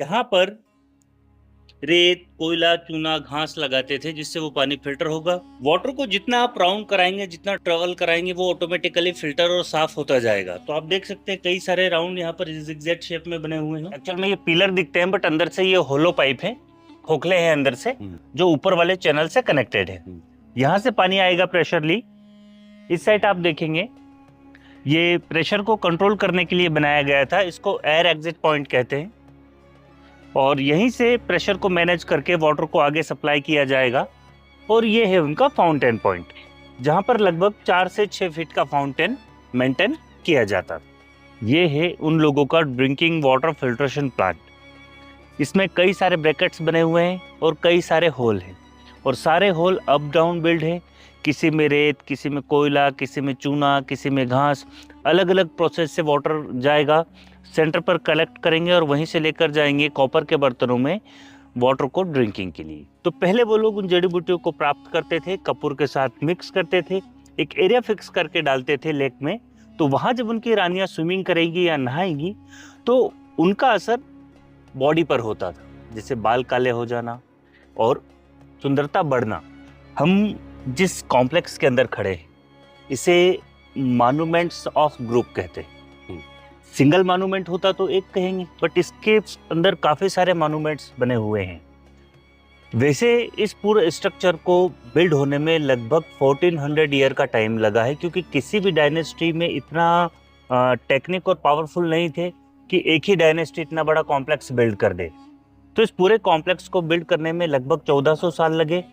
यहाँ पर रेत, कोयला, चूना, घास लगाते थे जिससे वो पानी फिल्टर होगा। वाटर को जितना आप राउंड कराएंगे, जितना ट्रेवल कराएंगे, वो ऑटोमेटिकली फिल्टर और साफ होता जाएगा। तो आप देख सकते हैं कई सारे राउंड यहाँ पर जिगजैग शेप में बने हुए हैं। एक्चुअल में ये पिलर दिखते हैं बट अंदर से ये होलो पाइप है, खोखले हैं अंदर से, जो ऊपर वाले चैनल से कनेक्टेड है। यहाँ से पानी आएगा प्रेशरली। इस साइड आप देखेंगे ये प्रेशर को कंट्रोल करने के लिए बनाया गया था, इसको एयर एग्जिट पॉइंट कहते हैं। और यहीं से प्रेशर को मैनेज करके वाटर को आगे सप्लाई किया जाएगा। और ये है उनका फाउंटेन पॉइंट, जहां पर लगभग 4 से 6 फीट का फाउंटेन मेंटेन किया जाता। ये है उन लोगों का ड्रिंकिंग वाटर फिल्ट्रेशन प्लांट। इसमें कई सारे ब्रैकेट्स बने हुए हैं और कई सारे होल हैं, और सारे होल अप डाउन बिल्ड हैं। किसी में रेत, किसी में कोयला, किसी में चूना, किसी में घास, अलग अलग प्रोसेस से वाटर जाएगा। सेंटर पर कलेक्ट करेंगे और वहीं से लेकर जाएंगे कॉपर के बर्तनों में वाटर को ड्रिंकिंग के लिए। तो पहले वो लोग उन जड़ी बूटियों को प्राप्त करते थे, कपूर के साथ मिक्स करते थे, एक एरिया फिक्स करके डालते थे लेक में। तो वहाँ जब उनकी रानियाँ स्विमिंग करेंगी या नहाएंगी तो उनका असर बॉडी पर होता था, जैसे बाल काले हो जाना और सुंदरता बढ़ना। हम जिस कॉम्प्लेक्स के अंदर खड़े हैं इसे मॉन्यूमेंट्स ऑफ ग्रुप कहते हैं। सिंगल मॉन्यूमेंट होता तो एक कहेंगे, बट इसके अंदर काफी सारे मॉन्यूमेंट्स बने हुए हैं। वैसे इस पूरे स्ट्रक्चर को बिल्ड होने में लगभग 1400 ईयर का टाइम लगा है, क्योंकि किसी भी डायनेस्टी में इतना टेक्निक और पावरफुल नहीं थे कि एक ही डायनेस्टी इतना बड़ा कॉम्प्लेक्स बिल्ड कर दे। तो इस पूरे कॉम्प्लेक्स को बिल्ड करने में लगभग 1400 साल लगे।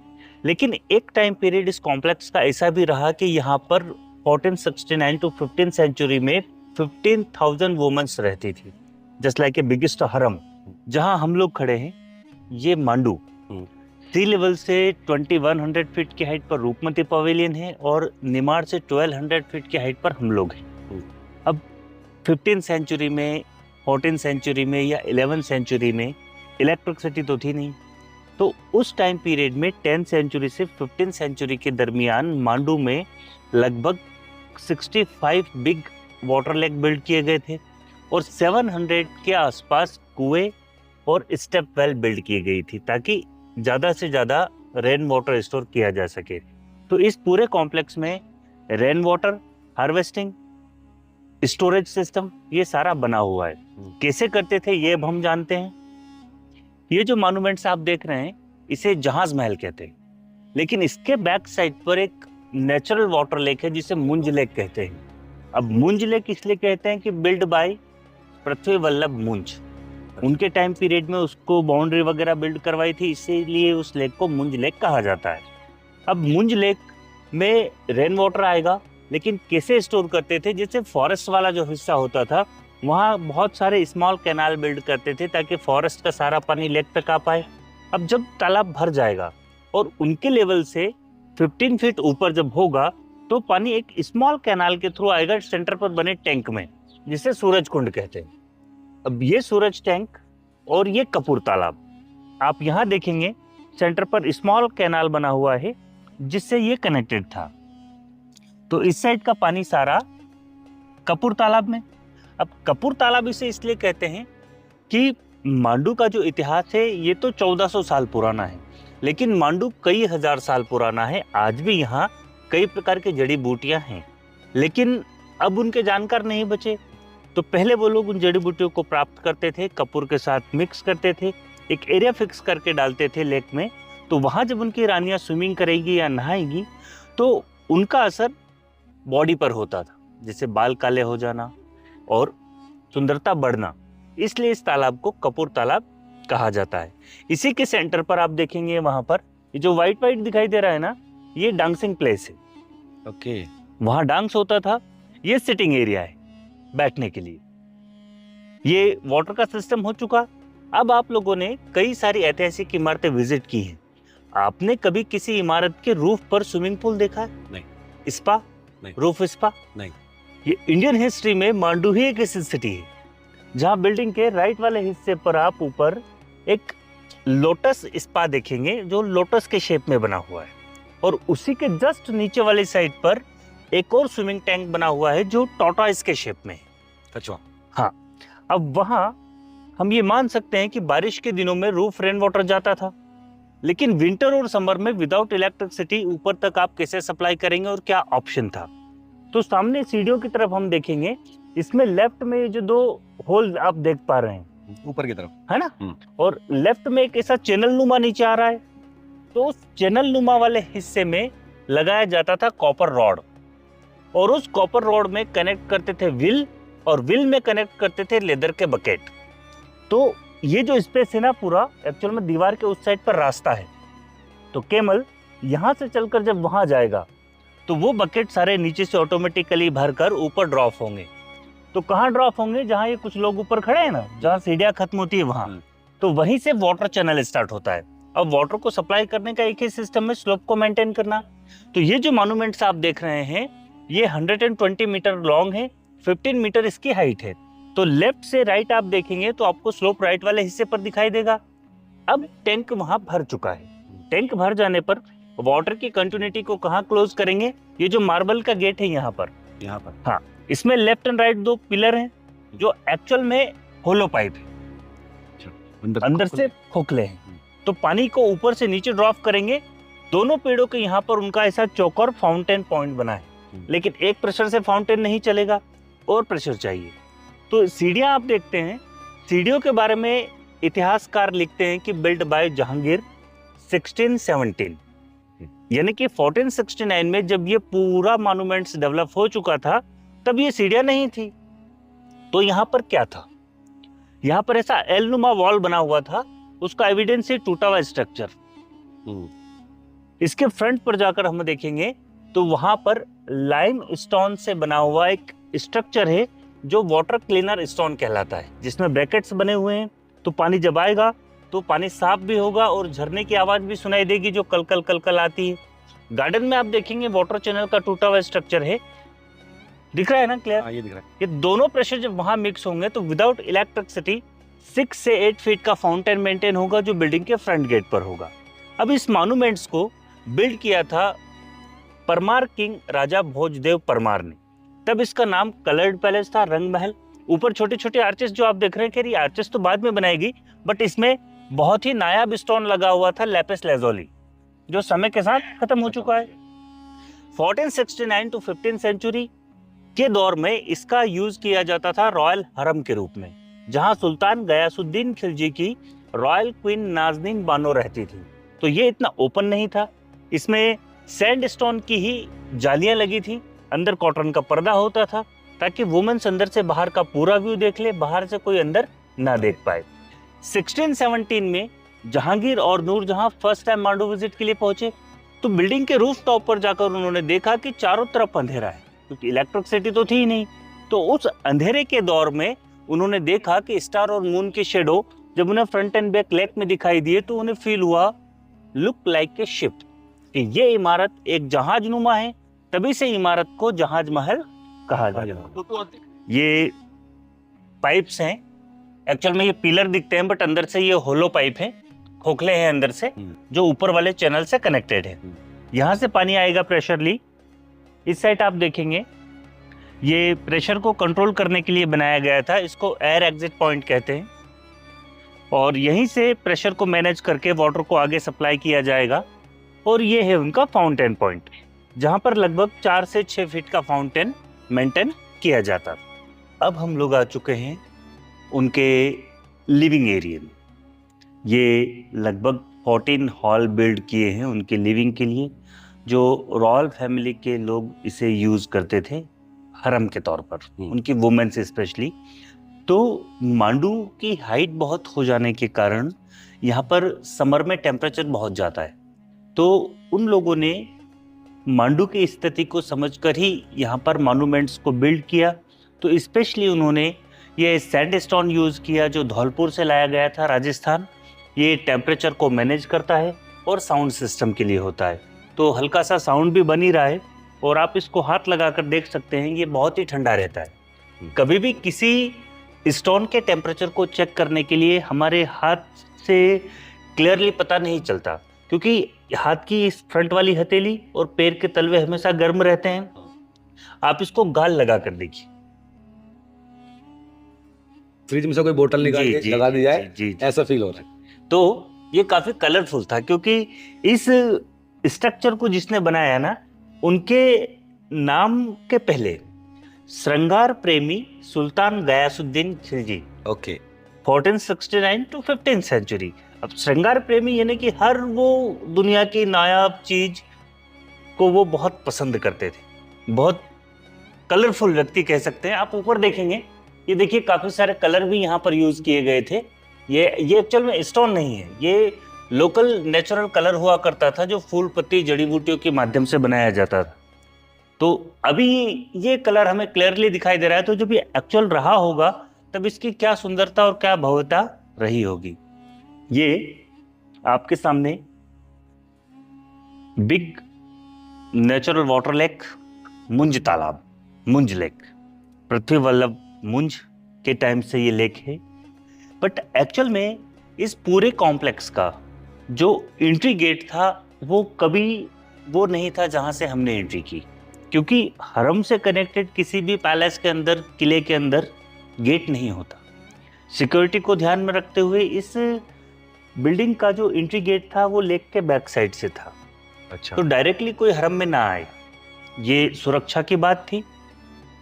लेकिन एक टाइम पीरियड इस कॉम्प्लेक्स का ऐसा भी रहा कि यहाँ पर 1469 टू 15th सेंचुरी में 15,000 वुमेन्स रहती थी, जस्ट लाइक ए बिगेस्ट हरम। जहाँ हम लोग खड़े हैं ये मांडू, सी लेवल से 2100 फीट की हाइट पर रूपमती पवेलियन है, और निमाड़ से 1200 फीट की हाइट पर हम लोग हैं। अब 15th सेंचुरी में, 14th सेंचुरी में या 11th सेंचुरी में इलेक्ट्रिसिटी तो थी नहीं। तो उस टाइम पीरियड में 10th सेंचुरी से 15th सेंचुरी के दरमियान मांडू में लगभग 65 बिग वाटर लेक बिल्ड किए गए थे, और 700 के आसपास कुएं और स्टेप वेल बिल्ड की गई थी, ताकि ज़्यादा से ज़्यादा रेन वाटर स्टोर किया जा सके। तो इस पूरे कॉम्प्लेक्स में rain water harvesting, storage system, ये सारा बना हुआ है। कैसे करते थे ये अब हम जानते हैं। ये जो मॉन्यूमेंट्स आप देख रहे हैं इसे जहाज महल कहते हैं, लेकिन इसके बैक साइड पर एक नेचुरल वाटर लेक है जिसे मुंज लेक कहते हैं। अब मुंज लेक इसलिए कहते हैं कि बिल्ड बाय पृथ्वी वल्लभ मुंज, उनके टाइम पीरियड में उसको बाउंड्री वगैरह बिल्ड करवाई थी, इसीलिए उस लेक को मुंज लेक कहा जाता है। अब मुंज लेक में रेन वाटर आएगा, लेकिन कैसे स्टोर करते थे, जैसे फॉरेस्ट वाला जो हिस्सा होता था वहाँ बहुत सारे स्मॉल कैनाल बिल्ड करते थे ताकि फॉरेस्ट का सारा पानी लेक तक आ पाए। अब जब तालाब भर जाएगा और उनके लेवल से 15 फीट ऊपर जब होगा तो पानी एक स्मॉल कैनाल के थ्रू आएगा सेंटर पर बने टैंक में, जिसे सूरज कुंड कहते हैं। अब ये सूरज टैंक और ये कपूर तालाब, आप यहाँ देखेंगे सेंटर पर स्मॉल कैनाल बना हुआ है जिससे ये कनेक्टेड था। तो इस साइड का पानी सारा कपूर तालाब में। अब कपूर तालाब इसे इसलिए कहते हैं कि मांडू का जो इतिहास है ये तो 1400 साल पुराना है, लेकिन मांडू कई हजार साल पुराना है। आज भी यहाँ कई प्रकार की जड़ी बूटियां हैं, लेकिन अब उनके जानकार नहीं बचे। तो पहले वो लोग उन जड़ी बूटियों को प्राप्त करते थे, कपूर के साथ मिक्स करते थे, एक एरिया फिक्स करके डालते थे लेक में। तो वहाँ जब उनकी रानियाँ स्विमिंग करेगी या नहाएंगी तो उनका असर बॉडी पर होता था, जैसे बाल काले हो जाना और सुंदरता बढ़ना। इसलिए इस तालाब को कपूर तालाब कहा जाता है। इसी के सेंटर पर आप देखेंगे वहां पर ये जो व्हाइट व्हाइट दिखाई दे रहा है ना, ये डांसिंग प्लेस है। ओके, वहां डांस होता था। ये सिटिंग एरिया है बैठने के लिए। ये वाटर का सिस्टम हो चुका। अब आप लोगों ने कई सारी ऐतिहासिक इमारतें विजिट की हैं। आपने कभी किसी इमारत के रूफ पर स्विमिंग पूल देखा है? नहीं। स्पा? नहीं। Roof spa? नहीं। ये इंडियन हिस्ट्री में मांडू ही एक ऐसी सिटी है जहां बिल्डिंग के राइट वाले हिस्से पर आप ऊपर एक लोटस स्पा देखेंगे जो लोटस के शेप में बना हुआ है, और उसी के जस्ट नीचे वाली साइड पर एक और स्विमिंग टैंक बना हुआ है जो टॉर्टोइस के शेप में है। अच्छा। हाँ, अब वहां हम ये मान सकते हैं कि बारिश के दिनों में रूफ रेन वाटर जाता था, लेकिन विंटर और समर में विदाउट इलेक्ट्रिसिटी ऊपर तक आप कैसे सप्लाई करेंगे और क्या ऑप्शन था। तो सामने सीढ़ियों की तरफ हम देखेंगे, इसमें लेफ्ट में जो 2 होल आप देख पा रहे हैं ऊपर की तरफ, है ना, और लेफ्ट में एक ऐसा चैनल नुमा नीचे आ रहा है। तो उस चैनल नुमा वाले हिस्से में लगाया जाता था कॉपर रॉड, और उस कॉपर रॉड में कनेक्ट करते थे व्हील, और व्हील में कनेक्ट करते थे लेदर के बकेट। तो ये जो स्पेस है ना पूरा, एक्चुअल में दीवार के उस साइड पर रास्ता है। तो केमल यहां से चलकर जब वहां जाएगा तो वो बकेट सारे नीचे से ऑटोमेटिकली भरकर ऊपर ड्रॉप होंगे। तो कहाँ ड्रॉप होंगे? जहां ये कुछ लोग ऊपर खड़े हैं ना, जहां सीढ़ियां खत्म होती है वहां, तो वहीं से वाटर चैनल स्टार्ट होता है। अब वाटर को सप्लाई करने का एक ही सिस्टम है, स्लोप को मेंटेन करना। तो ये जो मॉन्यूमेंट्स आप देख रहे हैं, ये 120 मीटर लॉन्ग है, 15 मीटर इसकी हाइट है। तो लेफ्ट से राइट आप देखेंगे तो आपको स्लोप राइट वाले हिस्से पर दिखाई देगा। अब टैंक वहां भर चुका है। टैंक भर जाने पर वाटर की कंटिन्यूटी को कहाँ क्लोज करेंगे? ये जो मार्बल का गेट है यहाँ पर, हाँ, इसमें लेफ्ट एंड राइट 2 पिलर हैं जो एक्चुअल में होलो पाइप है, अंदर से खोखले हैं। तो पानी को ऊपर से नीचे ड्रॉप करेंगे। दोनों पेड़ों के यहाँ पर उनका ऐसा चौकोर फाउंटेन पॉइंट बना है, लेकिन एक प्रेशर से फाउंटेन नहीं चलेगा, और प्रेशर चाहिए। तो सीढ़ियां आप देखते हैं, सीढ़ियों के बारे में इतिहासकार लिखते हैं कि बिल्ड बाय जहांगीर 1617, यानी कि 1469 में जब ये पूरा मॉन्यूमेंट्स डेवलप हो चुका था, तब ये सीढ़ियां नहीं थी। तो यहाँ पर क्या था? यहाँ पर ऐसा एल नुमा वॉल बना हुआ था, उसका एविडेंस है टूटा हुआ स्ट्रक्चर। इसके फ्रंट पर जाकर हम देखेंगे तो वहां पर लाइम स्टोन से बना हुआ एक स्ट्रक्चर है जो वाटर क्लीनर स्टोन कहलाता है, जिसमें ब्रैकेट्स बने हुए हैं। तो पानी जब आएगा तो पानी साफ भी होगा और झरने की आवाज भी सुनाई देगी जो कल कल कल कल आती है। गार्डन में आप देखेंगे वाटर चैनल का टूटा हुआ स्ट्रक्चर है, दिख रहा है ना क्लियर? ये दिख रहा है। ये दोनों प्रेशर जब वहां मिक्स होंगे तो विदाउट इलेक्ट्रिसिटी 6 से 8 फीट का फाउंटेन मेंटेन होगा जो बिल्डिंग के फ्रंट गेट पर होगा। अब इस मॉन्यूमेंट्स को बिल्ड किया था परमार किंग राजा भोजदेव परमार ने। तब इसका नाम कलर्ड पैलेस था, रंग महल। ऊपर छोटे छोटे आर्चेस जो आप देख रहे हैं, कि आर्चेस तो बाद में बनाएगी, बट इसमें बहुत ही नायाब स्टोन लगा हुआ था, लैपिस लाजुली, जो समय के साथ खत्म हो चुका है। 1469 टू 15 सेंचुरी के दौर में इसका यूज किया जाता था रॉयल हरम के रूप में, जहां सुल्तान गयासुद्दीन खिलजी की रॉयल क्वीन नाजनीन बानो रहती थी। तो ये इतना ओपन नहीं था, इसमें सैंडस्टोन की ही जालियां लगी थी, अंदर कॉटन का पर्दा होता था ताकि वुमेन्स अंदर से बाहर का पूरा व्यू देख ले, बाहर से कोई अंदर ना देख पाए। 1617 में जहांगीर और Nur Jahan first time Mandu visit के लिए पहुंचे, तो बिल्डिंग के रूफ टॉप पर जाकर उन्होंने देखा कि चारों तरफ अंधेरा है, क्योंकि इलेक्ट्रिसिटी तो थी ही नहीं। तो उस अंधेरे के दौर में उन्होंने देखा कि स्टार और मून के शेडो जब उन्हें फ्रंट एंड बैक लेक में दिखाई दिए तो उन्हें फील हुआ लुक लाइक ए शिप, कि ये इमारत एक जहाज नुमा है, तभी से इमारत को जहाज महल कहा जाता है। ये पाइप्स हैं, एक्चुअल में ये पिलर दिखते हैं बट अंदर से ये होलो पाइप है, खोखले हैं अंदर से, जो ऊपर वाले चैनल से कनेक्टेड है। यहाँ से पानी आएगा प्रेशरली। इस साइड आप देखेंगे ये प्रेशर को कंट्रोल करने के लिए बनाया गया था, इसको एयर एग्जिट पॉइंट कहते हैं, और यहीं से प्रेशर को मैनेज करके वाटर को आगे सप्लाई किया जाएगा। और ये है उनका फाउंटेन पॉइंट, जहां पर लगभग 4 से 6 फीट का फाउंटेन मेंटेन किया जाता। अब हम लोग आ चुके हैं उनके लिविंग एरिया में। ये लगभग 14 हॉल बिल्ड किए हैं उनके लिविंग के लिए, जो रॉयल फैमिली के लोग इसे यूज करते थे हरम के तौर पर, उनकी वुमेन्स स्पेशली। तो मांडू की हाइट बहुत हो जाने के कारण यहाँ पर समर में टेम्परेचर बहुत जाता है, तो उन लोगों ने मांडू की स्थिति को समझकर ही यहाँ पर मॉन्यूमेंट्स को बिल्ड किया। तो स्पेशली उन्होंने ये सैंडस्टोन यूज किया जो धौलपुर से लाया गया था, राजस्थान। ये टेम्परेचर को मैनेज करता है और साउंड सिस्टम के लिए होता है, तो हल्का सा साउंड भी बनी रहा है। और आप इसको हाथ लगाकर देख सकते हैं, ये बहुत ही ठंडा रहता है। कभी भी किसी स्टोन के टेम्परेचर को चेक करने के लिए हमारे हाथ से क्लियरली पता नहीं चलता, क्योंकि हाथ की इस फ्रंट वाली हथेली और पैर के तलवे हमेशा गर्म रहते हैं। आप इसको गाल लगा कर देखिए, फ्रिज में से कोई बोतल निकाल जी, के जी, लगा दी जाए, जी, जी। ऐसा फील हो रहा है। तो ये काफी कलरफुल था, क्योंकि इस स्ट्रक्चर को जिसने बनाया ना, उनके नाम के पहले श्रृंगार प्रेमी सुल्तान Ghiyasuddin Khilji, okay. 1469 to 15th century. अब श्रृंगार प्रेमी यानी कि हर वो दुनिया की नायाब चीज को वो बहुत पसंद करते थे, बहुत कलरफुल व्यक्ति कह सकते हैं। आप ऊपर देखेंगे, ये देखिए काफी सारे कलर भी यहाँ पर यूज किए गए थे। ये एक्चुअल में स्टोन नहीं है, ये लोकल नेचुरल कलर हुआ करता था जो फूल पत्ती जड़ी बूटियों के माध्यम से बनाया जाता था। तो अभी ये कलर हमें क्लियरली दिखाई दे रहा है, तो जब ये एक्चुअल रहा होगा तब इसकी क्या सुंदरता और क्या भव्यता रही होगी। ये आपके सामने बिग नेचुरल वाटर लेक, मुंज तालाब, मुंज लेक, पृथ्वी वल्लभ मुंज के टाइम से ये लेक है। बट एक्चुअल में इस पूरे कॉम्प्लेक्स का जो एंट्री गेट था वो कभी वो नहीं था जहां से हमने एंट्री की, क्योंकि हरम से कनेक्टेड किसी भी पैलेस के अंदर, किले के अंदर गेट नहीं होता। सिक्योरिटी को ध्यान में रखते हुए इस बिल्डिंग का जो एंट्री गेट था वो लेक के बैक साइड से था। अच्छा। तो डायरेक्टली कोई हरम में ना आए, ये सुरक्षा की बात थी।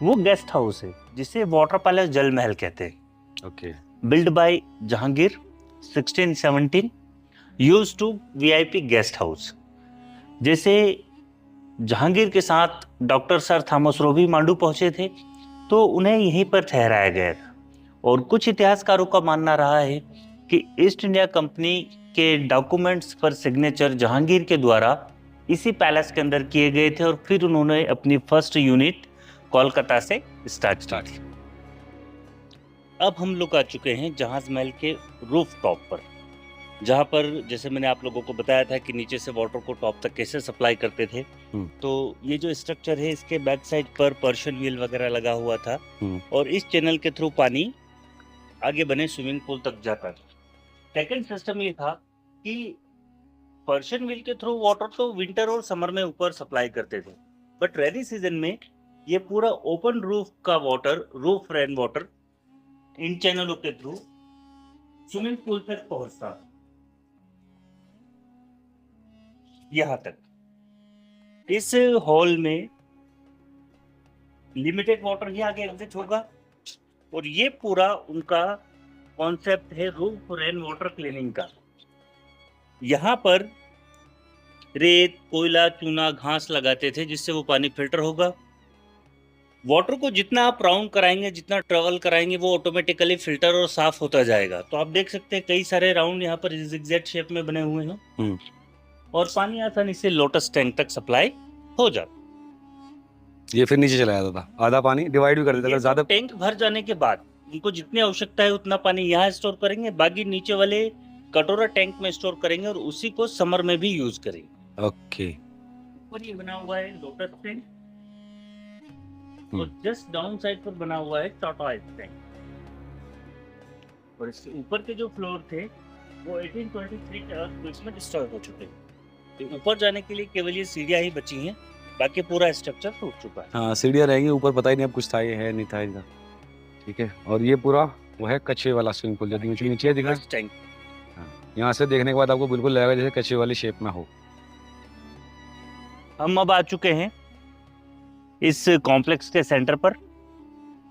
वो गेस्ट हाउस है जिसे वाटर पैलेस जल महल कहते हैं। Okay. Build by Jahangir 1617, used to VIP guest house. जैसे जहांगीर के साथ डॉक्टर सर थॉमस रोबी मांडू पहुंचे थे तो उन्हें यहीं पर ठहराया गया था। और कुछ इतिहासकारों का मानना रहा है कि ईस्ट इंडिया कंपनी के डॉक्यूमेंट्स पर सिग्नेचर जहांगीर के द्वारा इसी पैलेस के अंदर किए गए थे और फिर उन्होंने अपनी फर्स्ट यूनिट कोलकाता से स्टार्ट की। अब हम लोग आ चुके हैं जहाज महल के रूफ टॉप पर, जहां पर जैसे मैंने आप लोगों को बताया था कि नीचे से वाटर को टॉप तक कैसे सप्लाई करते थे। तो ये जो स्ट्रक्चर है इसके बैक साइड पर पर्शियन व्हील वगैरह लगा हुआ था और इस चैनल के थ्रू पानी आगे बने स्विमिंग पूल तक जाता था। सेकंड सिस्टम ये था कि पर्शियन व्हील के थ्रू वाटर तो विंटर और समर में ऊपर सप्लाई करते थे, बट रेनी सीजन में ये पूरा ओपन रूफ का water, roof rain water in चैनलों के थ्रू स्विमिंग पूल तक पहुंचता यहां तक। इस हॉल में लिमिटेड वाटर ही आगे एग्जिट होगा और ये पूरा उनका कॉन्सेप्ट है रूफ रेन वाटर क्लीनिंग का। यहाँ पर रेत, कोयला, चूना, घास लगाते थे जिससे वो पानी फिल्टर होगा। वाटर को जितना आप राउंड कराएंगे, जितना ट्रेवल कराएंगे, वो ऑटोमेटिकली फिल्टर और साफ होता जाएगा। तो आप देख सकते हैं कई सारे राउंड यहाँ पर जिगजैग शेप में बने हुए हैं और पानी आसानी से लोटस टैंक तक सप्लाई हो जाता। ये फिर नीचे चला जाता था, आधा पानी डिवाइड भी कर देता था। ज्यादा टैंक भर जाने के बाद उनको जितनी आवश्यकता है उतना पानी यहाँ स्टोर करेंगे, बाकी नीचे वाले कटोरा टैंक में स्टोर करेंगे और उसी को समर में भी यूज करेंगे। ओके। ऊपर ये बना हुआ है लोटस टैंक और जस्ट डाउन साइड पर बना हुआ है टॉर्टोइज टैंक। और इसके ऊपर के जो फ्लोर थे वो 1823 के अर्थक्वेक में डिस्ट्रॉय हो चुके हैं। तो ऊपर जाने के लिए केवल ये सीढ़ियां ही बची हैं, बाकी पूरा स्ट्रक्चर टूट चुका है। हाँ, सीढ़ियाँ रहेंगी, ऊपर पता ही नहीं अब कुछ था, ये है नहीं था इधर। ठीक है। और ये पूरा वो है कछुए वाला स्विमिंग पूल, जो नीचे दिखा टैंक। यहाँ से देखने के बाद आपको बिल्कुल लगेगा जैसे कछुए वाली शेप में हो। हम अब आ चुके हैं इस कॉम्प्लेक्स के सेंटर पर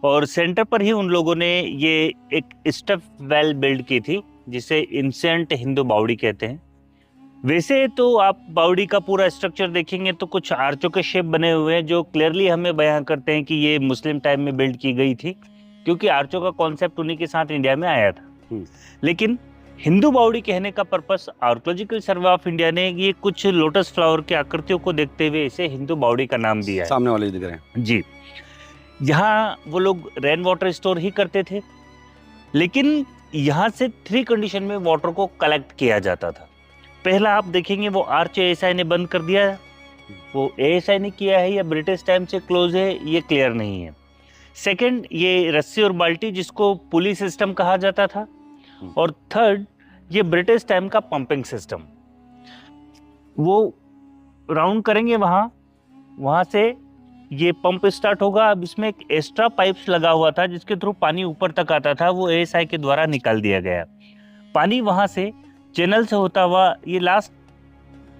और सेंटर पर ही उन लोगों ने ये एक स्टफ वेल बिल्ड की थी जिसे इंसेंट हिंदू बावड़ी कहते हैं। वैसे तो आप बावड़ी का पूरा स्ट्रक्चर देखेंगे तो कुछ आर्चों के शेप बने हुए हैं जो क्लियरली हमें बयां करते हैं कि ये मुस्लिम टाइम में बिल्ड की गई थी, क्योंकि आर्चों का कॉन्सेप्ट उन्हीं के साथ इंडिया में आया था। लेकिन हिंदू बावड़ी कहने का purpose, archaeological survey of India ने ये कुछ लोटस फ्लावर की आकृतियों को देखते हुए इसे हिंदू बावड़ी का नाम दिया है। सामने वाले दिख रहे हैं जी। यहाँ वो लोग रेन वाटर स्टोर ही करते थे, लेकिन यहाँ से 3 कंडीशन में वाटर को कलेक्ट किया जाता था। पहला आप देखेंगे वो आर्च एएसआई ने बंद कर दिया है, वो एएसआई ने किया है या ब्रिटिश टाइम से क्लोज है ये क्लियर नहीं है। सेकंड, ये रस्सी और बाल्टी जिसको पुली सिस्टम कहा जाता था। और थर्ड, ये ब्रिटिश टाइम का पंपिंग सिस्टम। वो राउंड करेंगे वहां से ये पंप स्टार्ट होगा। अब इसमें एक एक्स्ट्रा पाइप्स लगा हुआ था जिसके थ्रू पानी ऊपर तक आता था, वो एएसआई के द्वारा निकाल दिया गया। पानी वहां से चैनल से होता हुआ ये लास्ट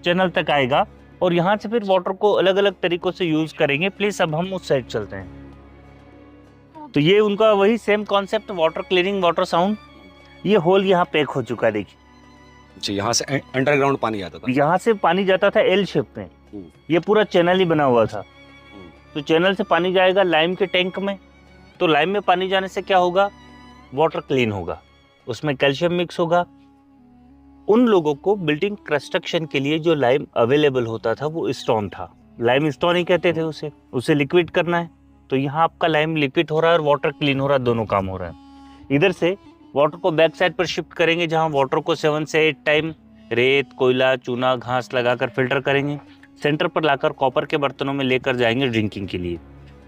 चैनल तक आएगा और यहाँ से फिर वाटर को अलग अलग तरीकों से यूज करेंगे। प्लीज अब हम उस साइड चलते हैं। तो ये उनका वही same concept, water cleaning, water sound. ये होल यहाँ पैक हो चुका है, देखिए। जी, यहाँ से अंडरग्राउंड पानी आता था। यहाँ से पानी जाता था एल शेप में, ये पूरा चैनल ही बना हुआ था। तो चैनल से पानी जाएगा लाइम के टैंक में। तो लाइम में पानी जाने से क्या होगा, वाटर क्लीन होगा, उसमें कैल्शियम मिक्स होगा। उन लोगों को बिल्डिंग कंस्ट्रक्शन के लिए जो लाइम अवेलेबल होता था वो स्टोन था, लाइम स्टोन ही कहते थे उसे लिक्विड करना है। तो यहाँ आपका लाइम लिक्विड हो रहा है और वाटर क्लीन हो रहा है, दोनों काम हो रहा है। इधर से वाटर को बैक साइड पर शिफ्ट करेंगे, जहाँ वाटर को 7 से 8 टाइम रेत, कोयला, चूना, घास लगाकर फिल्टर करेंगे। सेंटर पर लाकर कॉपर के बर्तनों में लेकर जाएंगे ड्रिंकिंग के लिए।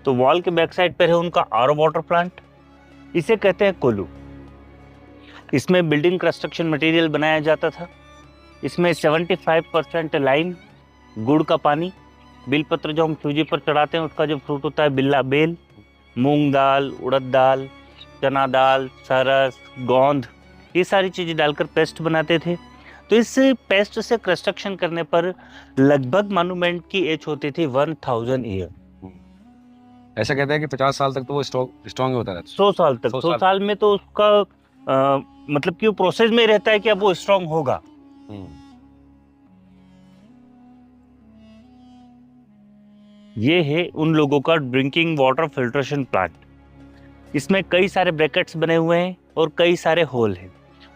तो वॉल के बैक साइड पर है उनका आरओ वाटर प्लांट, इसे कहते हैं कोलू। इसमें बिल्डिंग कंस्ट्रक्शन मटेरियल बनाया जाता था। इसमें 75% लाइम, गुड़ का पानी, बेलपत्र जो हम सूजी पर चढ़ाते हैं उसका जो फ्रूट होता है बिल्ला बेल, मूंग दाल, उड़द दाल, चना दाल, सरस, गोंद, ये सारी चीज़ें डालकर पेस्ट बनाते थे। तो इस पेस्ट से कंस्ट्रक्शन करने पर लगभग मॉन्यूमेंट की एज होती थी 1000 ईयर। ऐसा कहते हैं कि 50 साल तक तो वो स्ट्रॉन्ग होता रहता है। 100 साल तक, 100 साल में तो उसका मतलब कि वो प्रोसेस में रहता है कि अब वो स्ट्रॉन्ग होगा। ये है उन लोगों का ड्रिंकिंग वाटर फिल्ट्रेशन प्लांट। इसमें कई सारे ब्रैकेट्स बने हुए हैं और कई सारे होल हैं,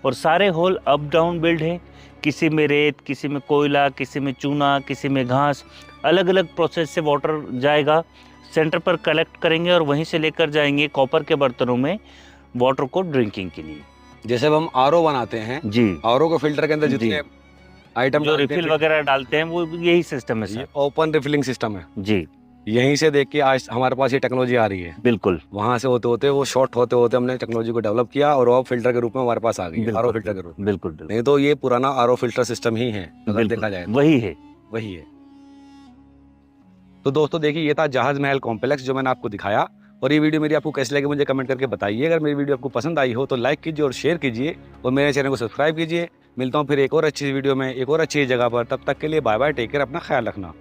और सारे होल अप डाउन बिल्ड है। किसी में रेत, किसी में कोयला, किसी में चूना, किसी में घास, अलग अलग प्रोसेस से वाटर जाएगा। सेंटर पर कलेक्ट करेंगे और वहीं से लेकर जाएंगे कॉपर के बर्तनों में वाटर को ड्रिंकिंग के लिए। जैसे अब हम आरओ बनाते हैं जी, आरओ को फिल्टर के अंदर जितने आइटम जो रिफिल वगैरह डालते हैं वो यही सिस्टम है सर। ओपन रिफिलिंग सिस्टम है जी, यहीं से देख के आज हमारे पास ये टेक्नोलॉजी आ रही है। बिल्कुल। वहां से होते होते वो शॉर्ट होते होते हमने टेक्नोलॉजी को डेवलप किया और वो फिल्टर के रूप में हमारे पास आ गई, आरओ फिल्टर के रूप में। बिल्कुल, नहीं तो ये पुराना आरओ फिल्टर सिस्टम ही है, अगर देखा जाए तो। वही है। तो दोस्तों देखिए, ये था जहाज महल कॉम्प्लेक्स जो मैंने आपको दिखाया। और ये वीडियो मेरी आपको कैसी लगी मुझे कमेंट करके बताइए। अगर मेरी वीडियो आपको पसंद आई हो तो लाइक कीजिए और शेयर कीजिए और मेरे चैनल को सब्सक्राइब कीजिए। मिलता हूँ फिर एक और अच्छी वीडियो में, एक और अच्छी जगह पर। तब तक के लिए बाय बाय, टेक केयर, अपना ख्याल रखना।